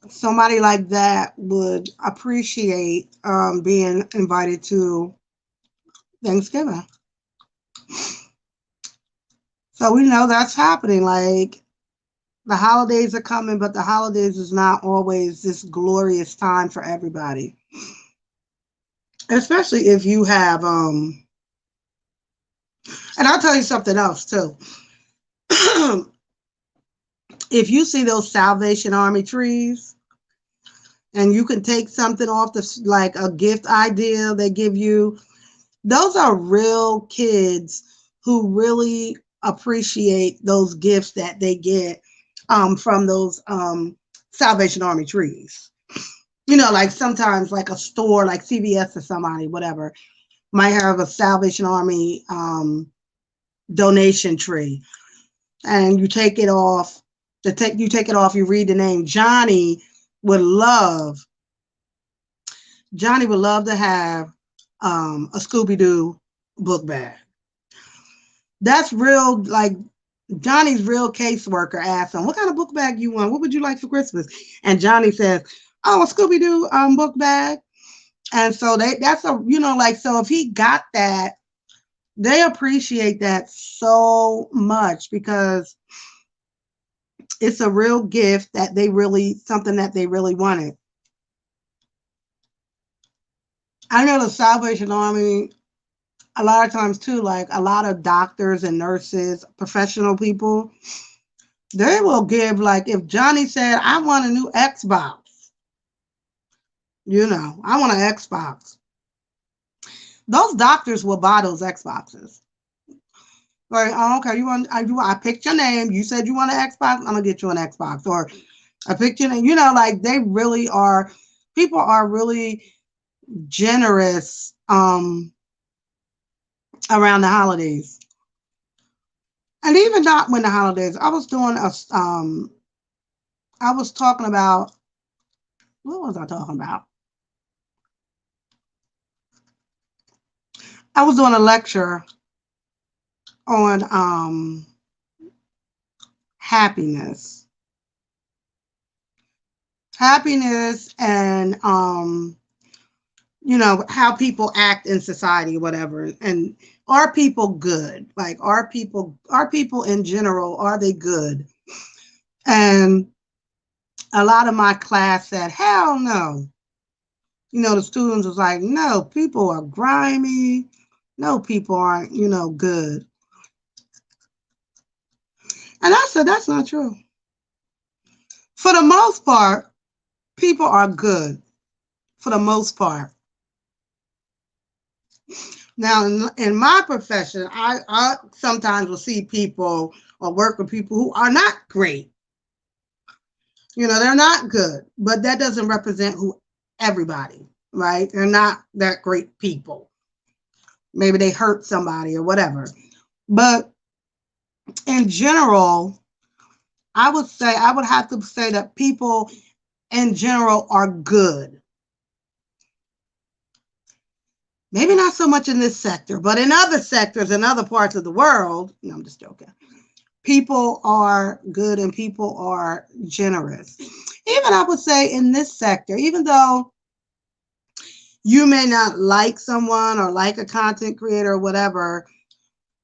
Somebody like that would appreciate being invited to Thanksgiving. So we know that's happening. Like, the holidays are coming, but the holidays is not always this glorious time for everybody. Especially if you have, and I'll tell you something else too. If you see those Salvation Army trees, and you can take something off like a gift idea they give you, those are real kids who really appreciate those gifts that they get from those Salvation Army trees. Like sometimes like a store like CVS or somebody, whatever, might have a Salvation Army donation tree, and you take it off. You take it off. You read the name. Johnny would love to have a Scooby-Doo book bag. That's real. Like, Johnny's real caseworker asked him, "What kind of book bag you want? What would you like for Christmas?" And Johnny says, "Oh, a Scooby-Doo book bag." And so that's a like, so if he got that, they appreciate that so much because it's a real gift that something that they really wanted. I know the Salvation Army, a lot of times too, like a lot of doctors and nurses, professional people, they will give, like, if Johnny said, "I want a new Xbox, I want an Xbox." Those doctors will buy those Xboxes. Like, "Oh, okay, I picked your name. You said you want an Xbox. I'm gonna get you an Xbox." Or, "I picked your name." Like, they really are. People are really generous around the holidays, and even not when the holidays. I was talking about, what was I talking about? I was doing a lecture on happiness and how people act in society, whatever. And are people good? Like, are people in general, are they good? And a lot of my class said, "Hell no." The students was like, "No, people are grimy. No, people aren't, good." And I said, that's not true. For the most part, people are good. For the most part. Now, in my profession, I sometimes will see people or work with people who are not great. They're not good, but that doesn't represent everybody, right? They're not that great people. Maybe they hurt somebody or whatever. But in general, I would have to say that people in general are good. Maybe not so much in this sector, but in other sectors, in other parts of the world, no, I'm just joking. People are good and people are generous. Even I would say in this sector, even though You may not like someone or like a content creator or whatever.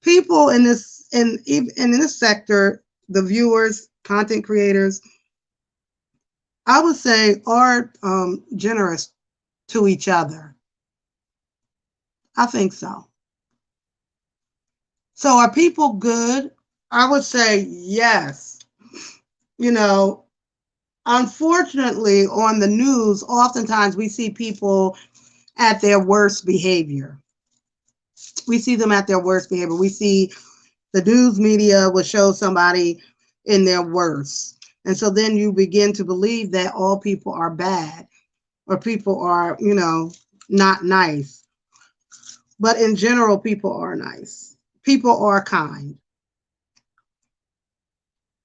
People in this sector, the viewers, content creators, I would say are generous to each other. I think so. So are people good? I would say yes. You know, unfortunately, on the news, oftentimes we see people at their worst behavior. We see them at their worst behavior. We see the news media will show somebody in their worst. And so then you begin to believe that all people are bad or people are, not nice. But in general, people are nice. People are kind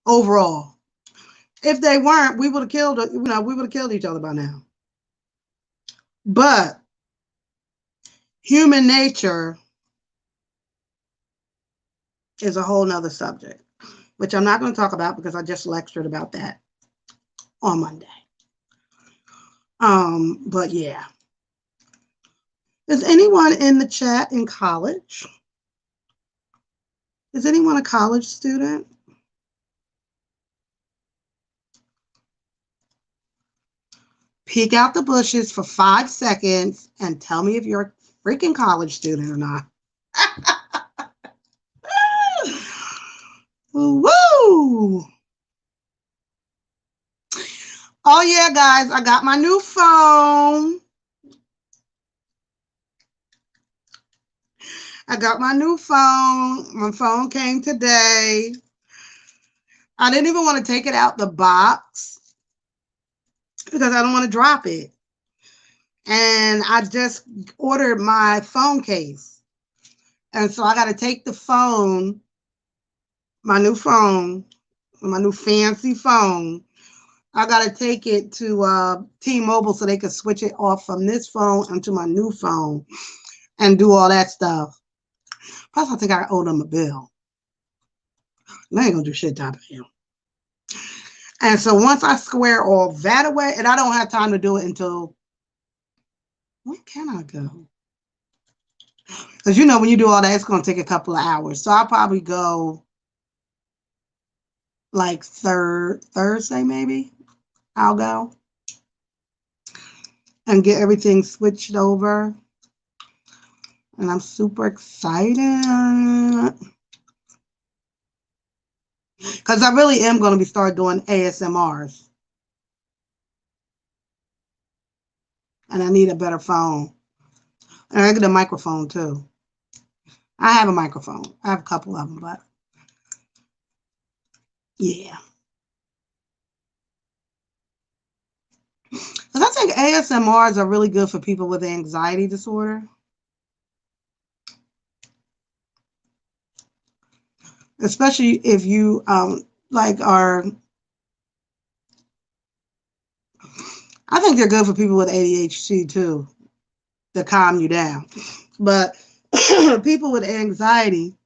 overall. If they weren't, we would have killed, we would have killed each other by now. But human nature is a whole nother subject, which I'm not going to talk about because I just lectured about that on Monday. But yeah. Is anyone in the chat in college? Is anyone a college student? Peek out the bushes for 5 seconds and tell me if you're a freaking college student or not. Woo! Oh yeah, guys, I got my new phone. I got my new phone. My phone came today. I didn't even want to take it out the box because I don't want to drop it. And I just ordered my phone case. And so I got to take the phone, my new fancy phone. I got to take it to T-Mobile so they could switch it off from this phone onto my new phone and do all that stuff. Plus, I think I owe them a bill. I ain't going to do shit top of him. And so once I square all that away, and I don't have time to do it until, when can I go? Because when you do all that, it's going to take a couple of hours. So I'll probably go like Thursday, maybe. I'll go and get everything switched over. And I'm super excited. Because I really am going to start doing ASMRs. And I need a better phone. And I get a microphone too. I have a microphone. I have a couple of them, but yeah. Because I think ASMRs are really good for people with anxiety disorder. Especially if you are, I think they're good for people with ADHD too, to calm you down. But people with anxiety,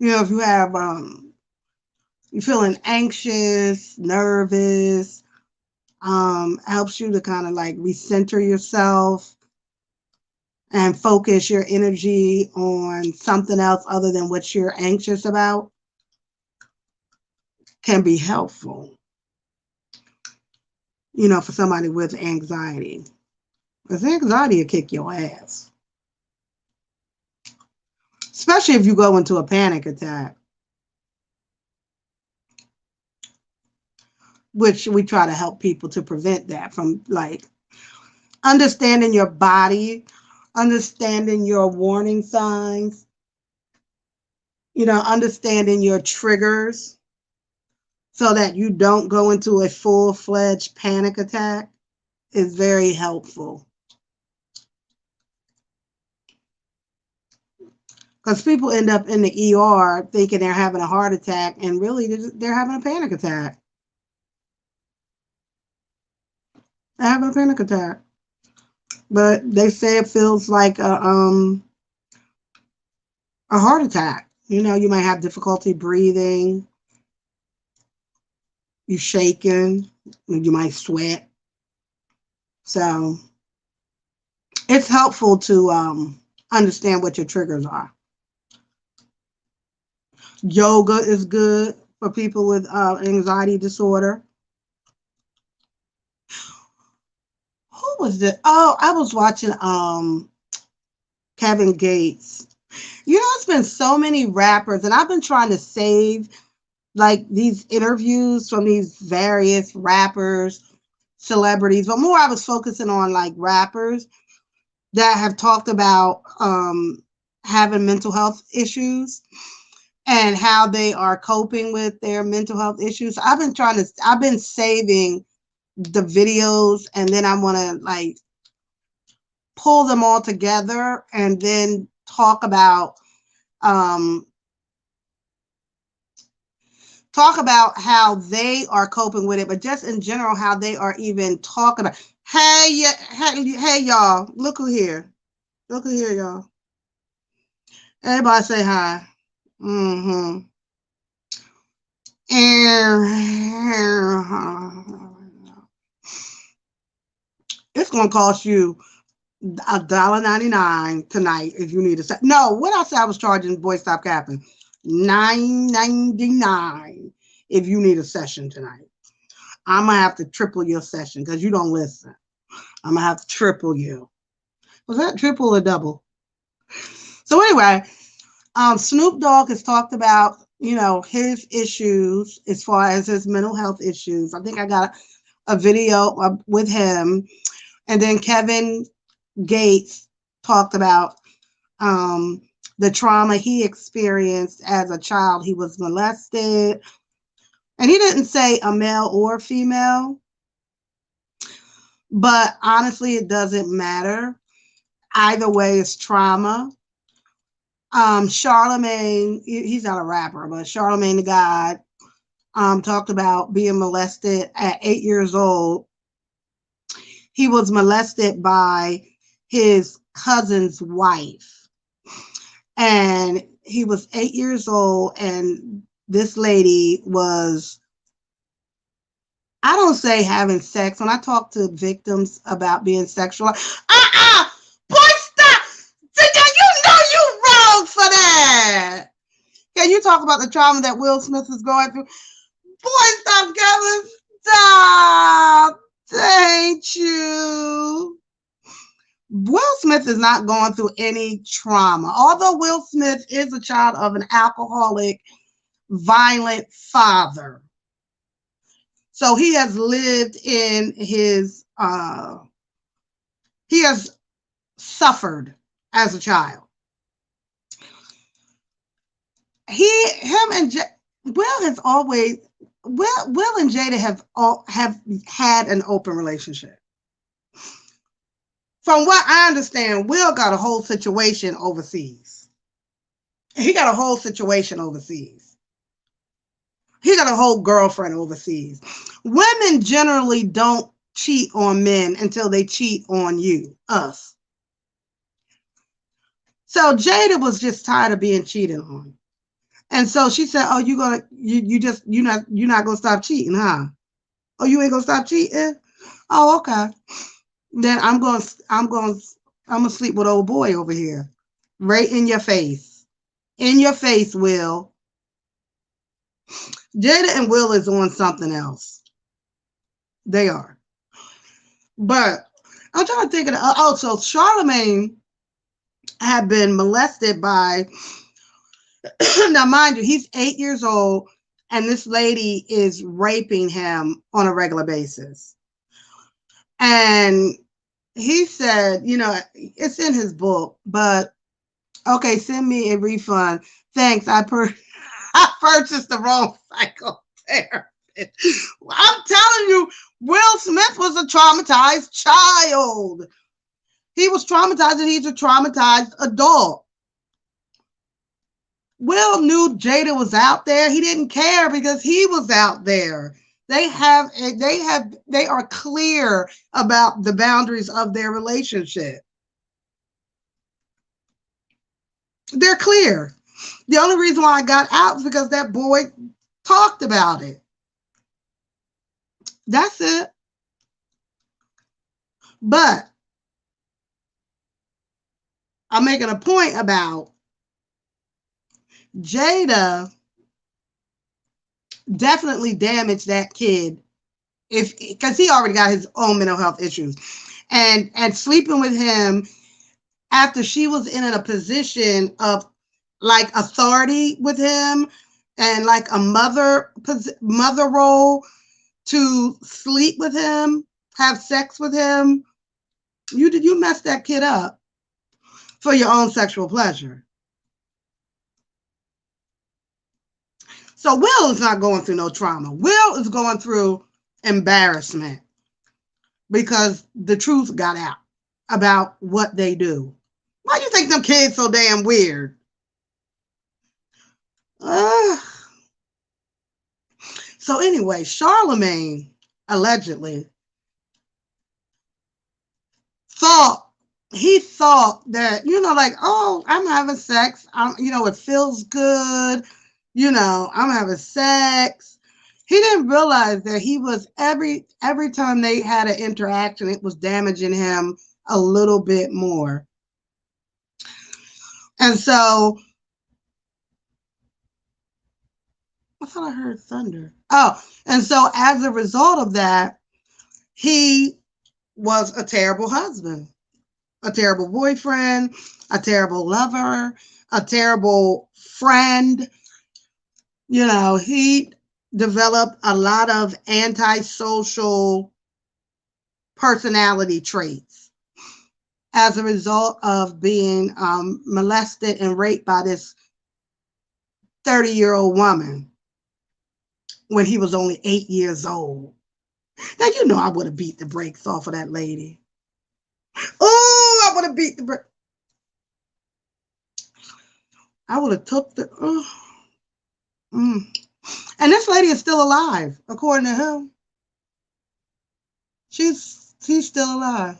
if you have, you're feeling anxious, nervous, helps you to kind of like recenter yourself and focus your energy on something else other than what you're anxious about, can be helpful, for somebody with anxiety. Because anxiety will kick your ass. Especially if you go into a panic attack, which we try to help people to prevent that from, like, understanding your body, understanding your warning signs, understanding your triggers so that you don't go into a full-fledged panic attack is very helpful. Because people end up in the ER thinking they're having a heart attack, and really they're having a panic attack. They're having a panic attack. But they say it feels like a heart attack. You might have difficulty breathing. You're shaking. You might sweat. So it's helpful to understand what your triggers are. Yoga is good for people with anxiety disorder. Who was it? Oh, I was watching Kevin Gates. You know, it's been so many rappers, and I've been trying to save like these interviews from these various rappers, celebrities, but more I was focusing on like rappers that have talked about having mental health issues and how they are coping with their mental health issues. I've been saving the videos, and then I want to like pull them all together and then um talk about how they are coping with it, but just in general, how they are even talking about. Hey, yeah, hey, y'all! Look who here! Look who here, y'all! Everybody say hi. Mm-hmm. It's gonna cost you $1.99 tonight if you need a set. No, what I said I was charging, boy, stop capping. $9.99 if you need a session tonight. I'm gonna have to triple your session because you don't listen. I'm gonna have to triple you. Was that triple or double? So anyway, Snoop Dogg has talked about, you know, his issues as far as his mental health issues. I think I got a video with him, and then Kevin Gates talked about the trauma he experienced as a child. He was molested, and he didn't say a male or female, but honestly, it doesn't matter. Either way, it's trauma. Charlemagne, he's not a rapper, but Charlemagne the God talked about being molested at 8 years old. He was molested by his cousin's wife, and he was 8 years old, and this lady was, I don't say having sex. When I talk to victims about being sexual, boy, stop! You know you wrong for that. Can you talk about the trauma that Will Smith is going through? Boy, stop, Kevin. Stop. Thank you. Will Smith is not going through any trauma. Although Will Smith is a child of an alcoholic, violent father. So he has lived in his, he has suffered as a child. Will and Jada have had an open relationship. From what I understand, Will got a whole situation overseas. He got a whole situation overseas. He got a whole girlfriend overseas. Women generally don't cheat on men until they cheat on you, us. So Jada was just tired of being cheated on. And so she said, "Oh, you're not gonna stop cheating, huh? Oh, you ain't gonna stop cheating? Oh, okay. Then I'm gonna sleep with old boy over here, right in your face, Will." Jada and Will is on something else. They are, but I'm trying to think of so Charlemagne had been molested by. Now, mind you, he's 8 years old, and this lady is raping him on a regular basis. And he said, you know, it's in his book, but okay, send me a refund. Thanks. I purchased the wrong psychotherapist. I'm telling you, Will Smith was a traumatized child. He was traumatized, and he's a traumatized adult. Will knew Jada was out there. He didn't care because he was out there. They are clear about the boundaries of their relationship. They're clear. The only reason why I got out is because that boy talked about it. That's it. But I'm making a point about Jada definitely damaged that kid because he already got his own mental health issues. And sleeping with him after she was in a position of like authority with him and like a mother role to sleep with him, have sex with him, you messed that kid up for your own sexual pleasure. So Will is not going through no trauma. Will is going through embarrassment because the truth got out about what they do. Why do you think them kids so damn weird? So anyway, Charlemagne allegedly thought that, like, oh, I'm having sex. It feels good. I'm having sex. He didn't realize that he was every time they had an interaction, it was damaging him a little bit more. And so I thought I heard thunder. Oh, and so as a result of that, he was a terrible husband, a terrible boyfriend, a terrible lover, a terrible friend. He developed a lot of antisocial personality traits as a result of being molested and raped by this 30-year-old woman when he was only 8 years old. Now, I would have beat the brakes off of that lady. Oh, I would have beat the brakes. I would have took the... And this lady is still alive, according to him. She's still alive.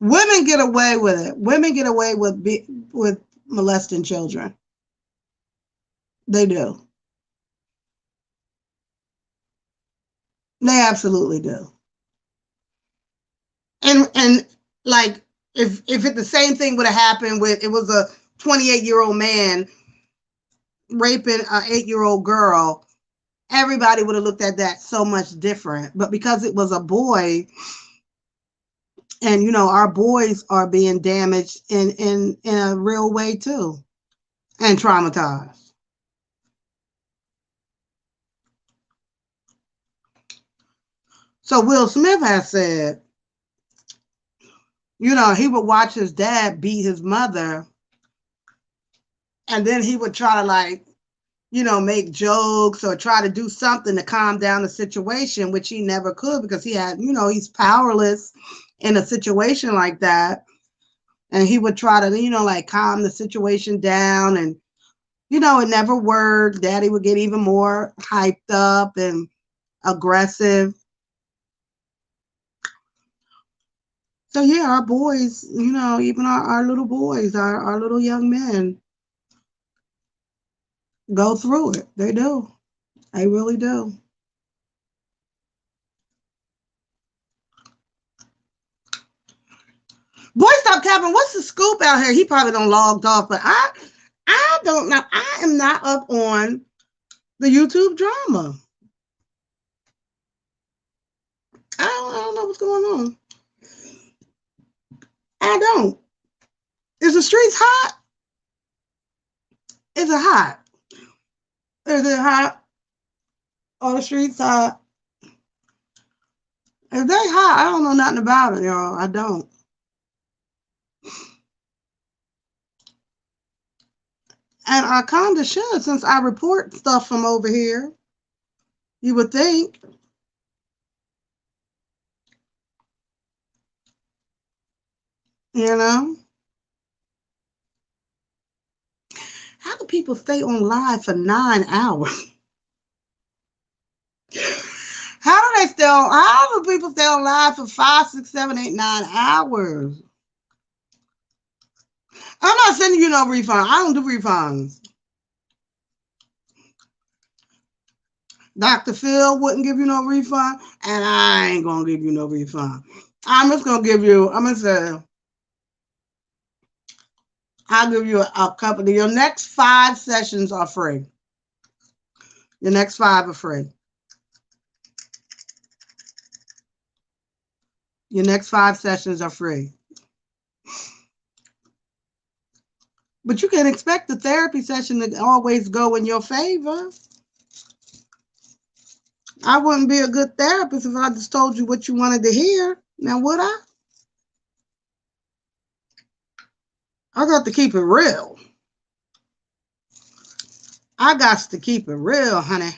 Women get away with it. Women get away with molesting children. They do. They absolutely do. And like if it the same thing would have happened with it was a 28-year-old man raping an 8-year-old girl, everybody would have looked at that so much different. But because it was a boy, and our boys are being damaged in a real way too, and traumatized. So Will Smith has said, he would watch his dad beat his mother, and then he would try to make jokes or try to do something to calm down the situation, which he never could because he had, he's powerless in a situation like that. And he would try to, calm the situation down, and, it never worked. Daddy would get even more hyped up and aggressive. So yeah, our boys, even our little boys, our little young men go through it. They do. They really do. Boy, stop capping. What's the scoop out here? He probably don't logged off, but I don't know. I am not up on the YouTube drama. I don't know what's going on. I don't. Is the streets hot? Is it hot? Is it hot? Are the streets hot? If they hot, I don't know nothing about it, y'all. I don't. And I kind of should, since I report stuff from over here. You would think. How do people stay on live for 9 hours? How do people stay on live for 5, 6, 7, 8, 9 hours? I'm not sending you no refund. I don't do refunds. Dr. Phil wouldn't give you no refund, and I ain't gonna give you no refund. I'm just gonna say, I'll give you a couple. Your next 5 sessions are free. Your next 5 are free. Your next 5 sessions are free. But you can expect the therapy session to always go in your favor. I wouldn't be a good therapist if I just told you what you wanted to hear. Now, would I? I got to keep it real. I got to keep it real, honey.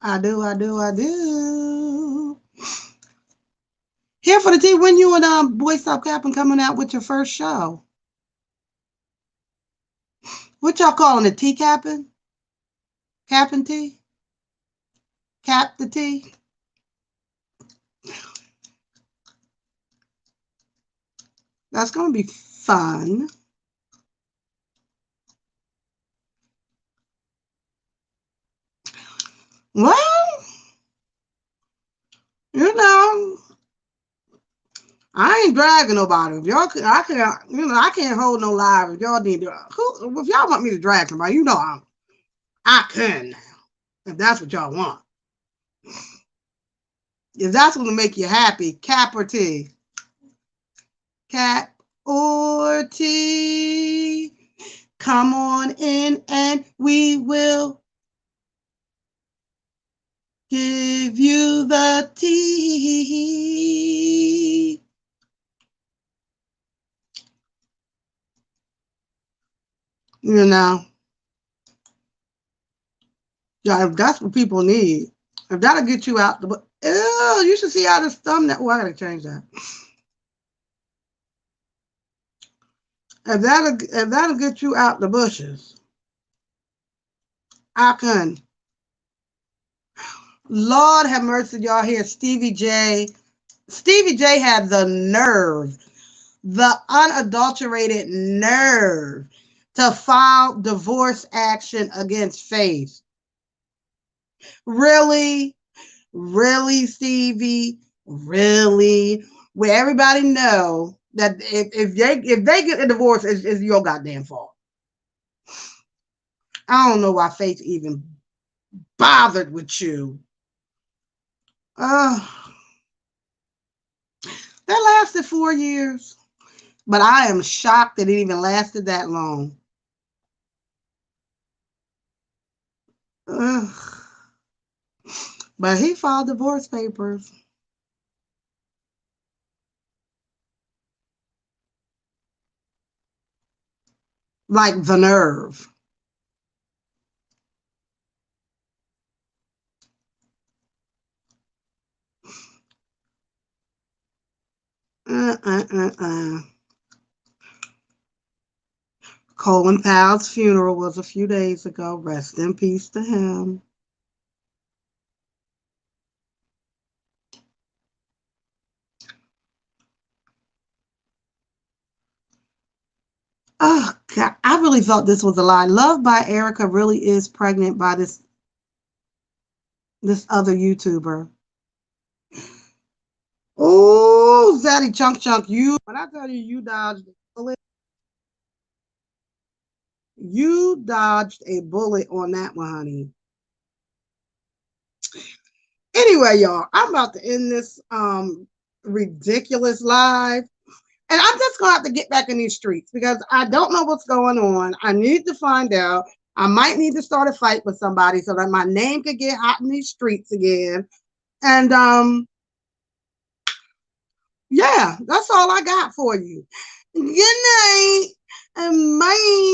I do. Here for the tea. When you and Boy Stop Capping coming out with your first show? What y'all calling it? Tea capping? Capping tea? Cap the tea? That's going to be fun. Well, you know, I ain't dragging nobody. If y'all, I can't hold no live. If y'all need to, if y'all want me to drag somebody, you know I can now. If that's what y'all want. If that's going to make you happy, cap or tea. Cap or tea. Come on in and we will give you the tea. You know, yeah, if that's what people need, if that'll get you out the, you should see how this thumbnail. Oh, I gotta change that. If that'll get you out the bushes, I can. Lord have mercy, y'all. Here, Stevie J. Stevie J had the nerve, the unadulterated nerve to file divorce action against Faith. Really, Stevie, really? Where everybody know that if they get a divorce, it's your goddamn fault. I don't know why Faith even bothered with you. That lasted 4 years, but I am shocked that it even lasted that long. But he filed divorce papers. Like the nerve. Colin Powell's funeral was a few days ago. Rest in peace to him. Oh, God. I really thought this was a lie. Loved by Erica really is pregnant by this other YouTuber. Oh, Zaddy Chunk, when I tell you dodged a bullet, you dodged a bullet on that one, honey. Anyway, y'all, I'm about to end this ridiculous live. And I'm just going to have to get back in these streets because I don't know what's going on. I need to find out. I might need to start a fight with somebody so that my name could get hot in these streets again. And yeah, that's all I got for you. Good night and bye.